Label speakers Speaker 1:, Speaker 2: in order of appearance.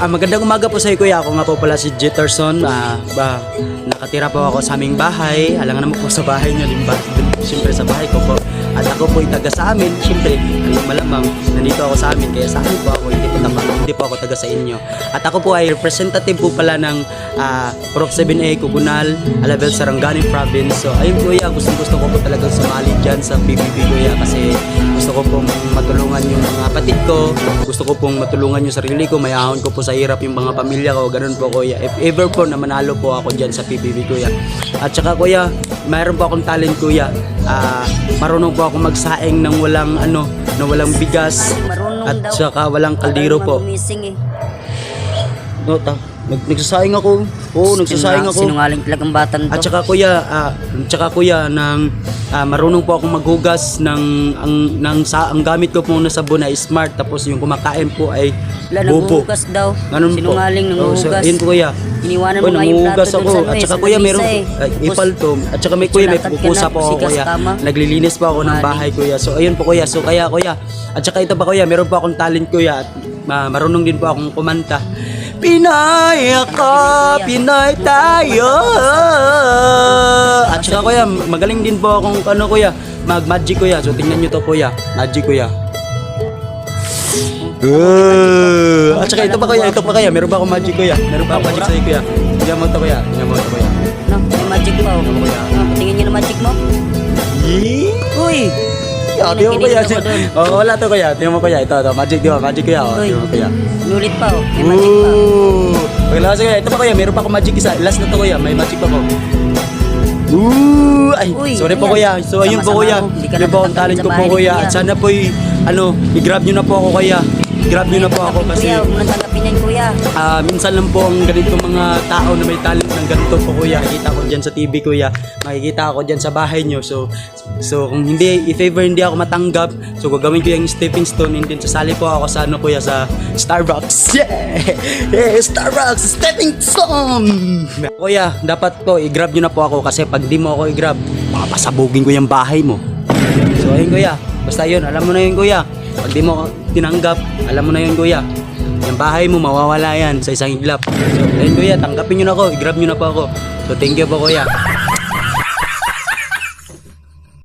Speaker 1: Magandang umaga po sa iyo, kuya. Ako nga po pala si Jitterson. Nakatira po ako sa aming bahay. Alangan naman po sa bahay niyo, limba. Siyempre sa bahay ko po. At ako po taga sa amin. Siyempre, malamang nandito ako sa amin. Kaya sa amin po ako, hindi po ako taga sa inyo. At ako po ay representative po pala ng Proc 7A, Kugunal, Alabel, Sarangani Province. So ayun kuya, gusto ko po talagang sumali dyan sa PBB kuya. Kasi gusto ko pong matulungan yung mga kapatid ko. Gusto ko pong matulungan yung sarili ko. Mayahon ko po sa hirap yung mga pamilya ko. Ganun po kuya. If ever po na manalo po ako dyan sa PBB kuya. At saka kuya, mayroon po akong talent kuya. Marunong po ako magsaing ng walang bigas. At saka walang kaldero po. Nagsasaing ako. Oo, nagsasaing ako.
Speaker 2: Sinungaling talagang batang to.
Speaker 1: At saka kuya, marunong po akong maghugas ang gamit ko po na sabon ay Smart, tapos yung kumakain po ay Bobo.
Speaker 2: Naghuhugas daw.
Speaker 1: Ganun po.
Speaker 2: Sinungaling nanghuhugas.
Speaker 1: So, ayun po kuya.
Speaker 2: Iniwanan mo nga yung plato
Speaker 1: ako.
Speaker 2: dun sa
Speaker 1: At saka kuya, meron ipalto. At saka may kuya, may pupusa po ako kuya. Naglilinis po ako ng bahay kuya. So ayun po kuya. So kaya kuya. At saka ito pa kuya, meron po akong talent kuya. At marunong din po akong kumanta. Pinay ako, Pinay tayo. At saka kuya, magaling din po akong kuya, mag-magic kuya. So tingnan nyo to kuya, magic kuya. At saka ito pa kuya, meron pa akong magic kuya. Meron pa akong magic sa'yo kuya. Tingnan mo to kuya.
Speaker 2: No, may magic pa oh. Tingin niyo na magic mo. Uy!
Speaker 1: Tingnan mo kuya. Wala to kuya. Tingnan mo kuya. Ito, magic di ba? Magic kuya. Tingnan mo kuya.
Speaker 2: Nulit pa oh. May magic pa.
Speaker 1: Paglakas kuya. Ito pa kuya. Meron pa akong magic isa. Last na to kuya. May magic pa ko. Ay, sorry po kuya. So ayun po kuya. Yun po ang talent ko po kuya. At sana po i-grab nyo na po ako kuya. Grab nyo na po ako kasi
Speaker 2: Kuya, huwag mo nang tanggapin yan kuya.
Speaker 1: minsan lang po ang ganito mga tao na may talent ng ganito po kuya. Nakikita ko dyan sa TV kuya. Makikita ako dyan sa bahay nyo. So kung if ever hindi ako matanggap, so gagawin ko yung stepping stone, and then sasali po ako sa kuya, sa Starbucks. Yeah, Starbucks stepping stone. Kuya, dapat po i-grab nyo na po ako kasi pag di mo ako i-grab, papasabugin ko yung bahay mo. So ayun kuya, basta yun, alam mo na yun kuya. Pag di mo tinanggap, alam mo na yun kuya. Yung bahay mo mawawala yan sa isang iglap. So ayun kuya, tanggapin nyo na ako, i-grab nyo na po ako. So thank you po kuya.